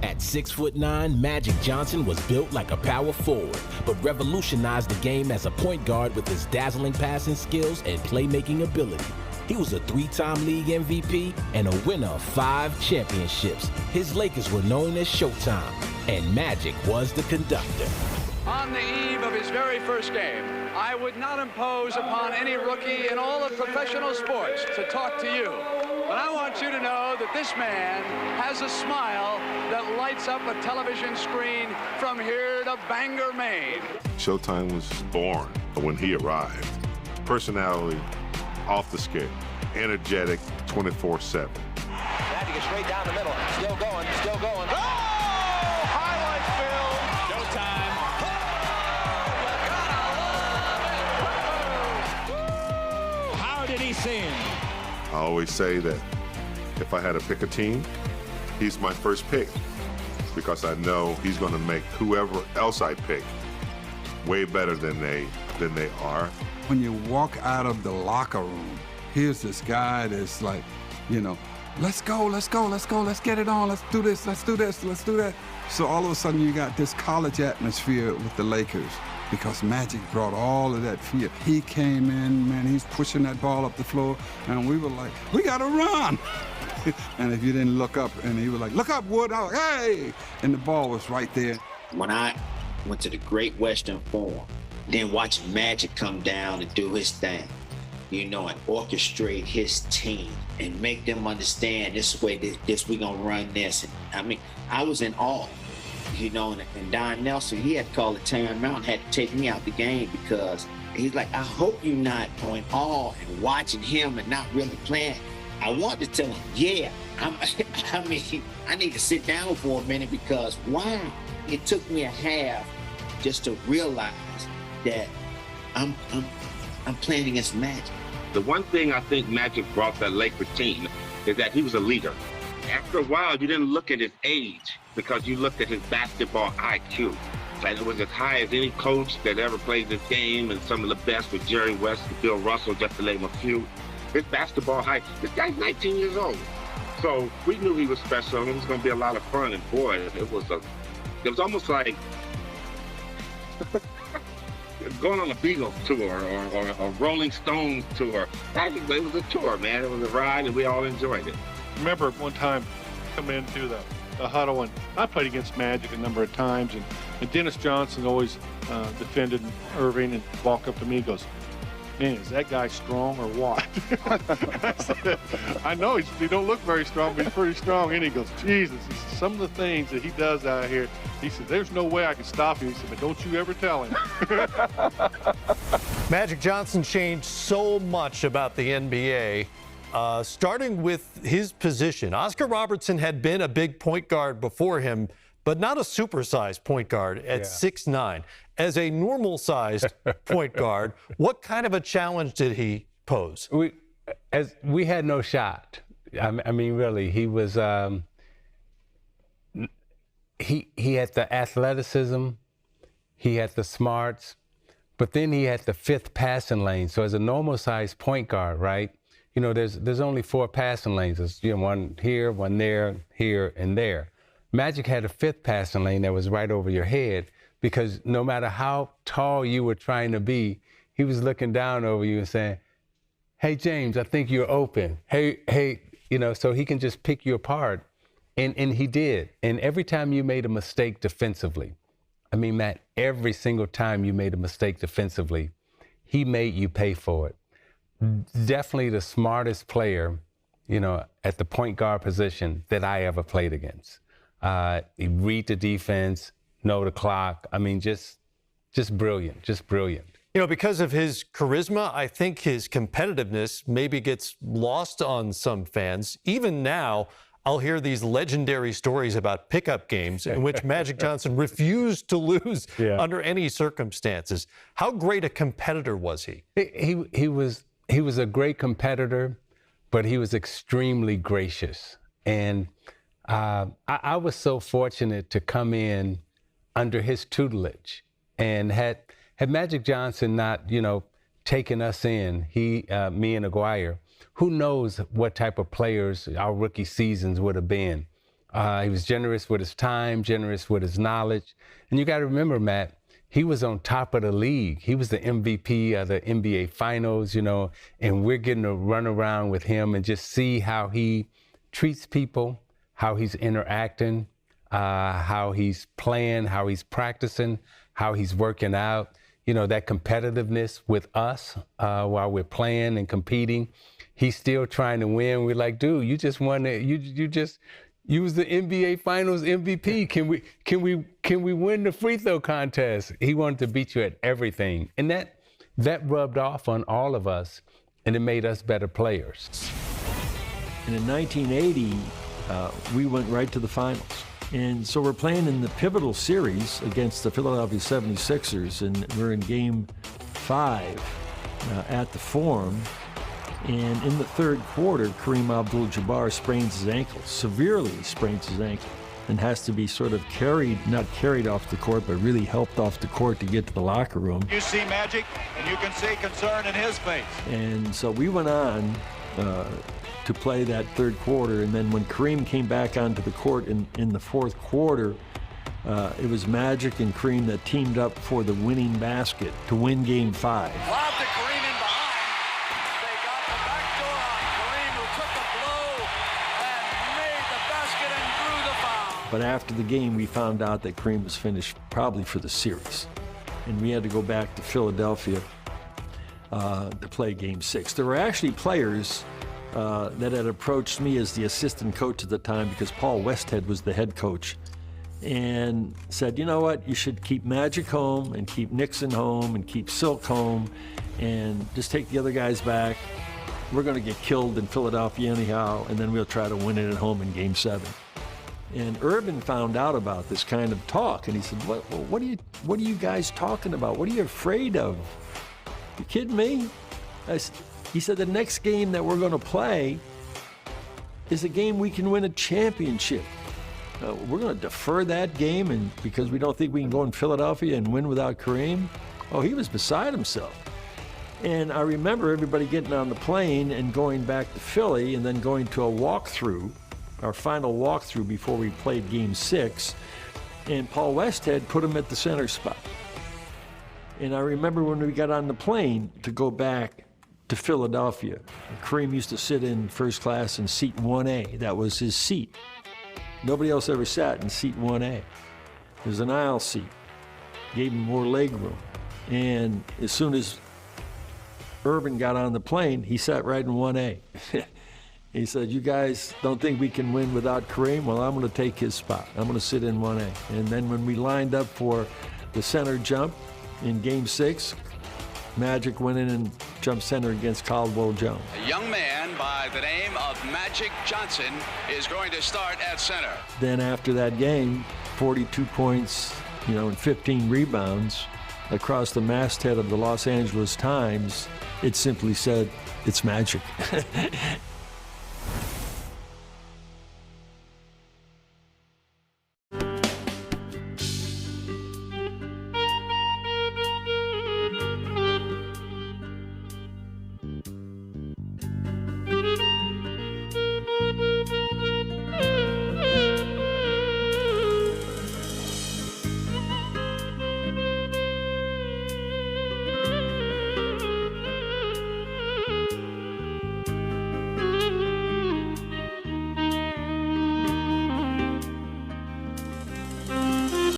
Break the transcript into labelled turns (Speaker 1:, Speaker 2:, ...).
Speaker 1: At 6'9", Magic Johnson was built like a power forward, but revolutionized the game as a point guard with his dazzling passing skills and playmaking ability. He was a 3-time league MVP and a winner of 5 championships. His Lakers were known as Showtime, and Magic was the conductor.
Speaker 2: On the eve of his very first game, I would not impose upon any rookie in all of professional sports to talk to you. But I want you to know that this man has a smile that lights up a television screen from here to Bangor, Maine.
Speaker 3: Showtime was born when he arrived. Personality off the scale, energetic 24/7.
Speaker 4: Magic is straight down the middle, still going, still going. Oh! Highlight film. Showtime. How did he see him?
Speaker 3: I always say that if I had to pick a team, he's my first pick because I know he's going to make whoever else I pick way better than they are.
Speaker 5: When you walk out of the locker room, here's this guy that's like, you know, let's go, let's go, let's go, let's get it on, let's do this, let's do this, let's do that. So all of a sudden you got this college atmosphere with the Lakers because Magic brought all of that fear. He came in, man, he's pushing that ball up the floor, and we were like, we gotta run. And if you didn't look up, and he was like, look up, Wood, I was like, hey! And the ball was right there.
Speaker 6: When I went to the Great Western Forum, then watching Magic come down and do his thing, you know, and orchestrate his team and make them understand this way, this we gonna run this. And, I mean, I was in awe, you know, and Don Nelson, he had called a timeout and had to take me out the game because he's like, I hope you're not in awe and watching him and not really playing. I wanted to tell him, yeah, I mean, I need to sit down for a minute because, wow, it took me a half just to realize that I'm playing against Magic.
Speaker 7: The one thing I think Magic brought that Laker team is that he was a leader. After a while, you didn't look at his age because you looked at his basketball IQ. And it was as high as any coach that ever played this game, and some of the best with Jerry West and Bill Russell, just to name a few. His basketball height, this guy's 19 years old. So we knew he was special, and it was going to be a lot of fun. And boy, it was almost like going on a Beatles tour or a Rolling Stones tour. It was a tour, man. It was a ride, and we all enjoyed it.
Speaker 8: Remember one time coming into the huddle, and I played against Magic a number of times, and Dennis Johnson always defended Irving and walked up to me and goes, man, is that guy strong or what? I said, I know he don't look very strong, but he's pretty strong. And he goes, Jesus, some of the things that he does out here, he said, there's no way I can stop him. He said, but don't you ever tell him.
Speaker 9: Magic Johnson changed so much about the NBA, starting with his position. Oscar Robertson had been a big point guard before him, but not a supersized point guard at 6'9". As a normal-sized point guard, what kind of a challenge did he pose?
Speaker 10: We had no shot. I mean, really, he was. He had the athleticism, he had the smarts, but then he had the 5th passing lane. So as a normal-sized point guard, right? You know, there's only 4 passing lanes. There's, you know, one here, one there, here, and there. Magic had a 5th passing lane that was right over your head, because no matter how tall you were trying to be, he was looking down over you and saying, hey, James, I think you're open. Hey, you know, so he can just pick you apart. And he did. And every time you made a mistake defensively, I mean, Matt, every single time you made a mistake defensively, he made you pay for it. Definitely the smartest player, you know, at the point guard position that I ever played against. He read the defense, know the clock. I mean, just brilliant, just brilliant.
Speaker 9: You know, because of his charisma, I think his competitiveness maybe gets lost on some fans. Even now, I'll hear these legendary stories about pickup games in which Magic Johnson refused to lose under any circumstances. How great a competitor was he?
Speaker 10: He was a great competitor, but he was extremely gracious. And I was so fortunate to come in under his tutelage, and had Magic Johnson not, you know, taken us in, me and Aguirre, who knows what type of players our rookie seasons would have been. He was generous with his time, generous with his knowledge. And you got to remember, Matt, he was on top of the league. He was the MVP of the NBA Finals, you know, and we're getting to run around with him and just see how he treats people, how he's interacting, how he's playing, how he's practicing, how he's working out. You know, that competitiveness with us while we're playing and competing. He's still trying to win. We're like, dude, you just won it. You was the NBA Finals MVP. Can we win the free throw contest? He wanted to beat you at everything. And that rubbed off on all of us, and it made us better players.
Speaker 11: And in 1980, we went right to the finals. And so we're playing in the pivotal series against the Philadelphia 76ers, and we're in game 5 at the Forum. And in the third quarter, Kareem Abdul-Jabbar sprains his ankle, severely sprains his ankle, and has to be sort of not carried off the court, but really helped off the court to get to the locker room.
Speaker 12: You see Magic, and you can see concern in his face.
Speaker 11: And so we went on to play that third quarter, and then when Kareem came back onto the court in the fourth quarter, it was Magic and Kareem that teamed up for the winning basket to win Game 5.
Speaker 12: Lob to Kareem in behind. They got the back door on Kareem, who took a blow and made the basket and drew the foul.
Speaker 11: But after the game, we found out that Kareem was finished probably for the series, and we had to go back to Philadelphia to play Game 6. There were actually players that had approached me as the assistant coach at the time, because Paul Westhead was the head coach, and said, you know what, you should keep Magic home and keep Nixon home and keep Silk home and just take the other guys back. We're going to get killed in Philadelphia anyhow, and then we'll try to win it at home in Game 7. And Urban found out about this kind of talk, and he said, what are you guys talking about? What are you afraid of? You kidding me? He said the next game that we're going to play is a game we can win a championship. We're going to defer that game and because we don't think we can go in Philadelphia and win without Kareem? Oh, he was beside himself. And I remember everybody getting on the plane and going back to Philly and then going to a walkthrough, our final walkthrough before we played Game 6. And Paul Westhead put him at the center spot. And I remember when we got on the plane to go back to Philadelphia, Kareem used to sit in first class in seat 1A. That was his seat. Nobody else ever sat in seat 1A. It was an aisle seat. Gave him more leg room. And as soon as Urban got on the plane, he sat right in 1A. He said, you guys don't think we can win without Kareem? Well, I'm going to take his spot. I'm going to sit in 1A. And then when we lined up for the center jump in Game 6, Magic went in and jumped center against Caldwell Jones.
Speaker 2: A young man by the name of Magic Johnson is going to start at center.
Speaker 11: Then after that game, 42 points, and 15 rebounds across the masthead of the Los Angeles Times, it simply said, it's Magic.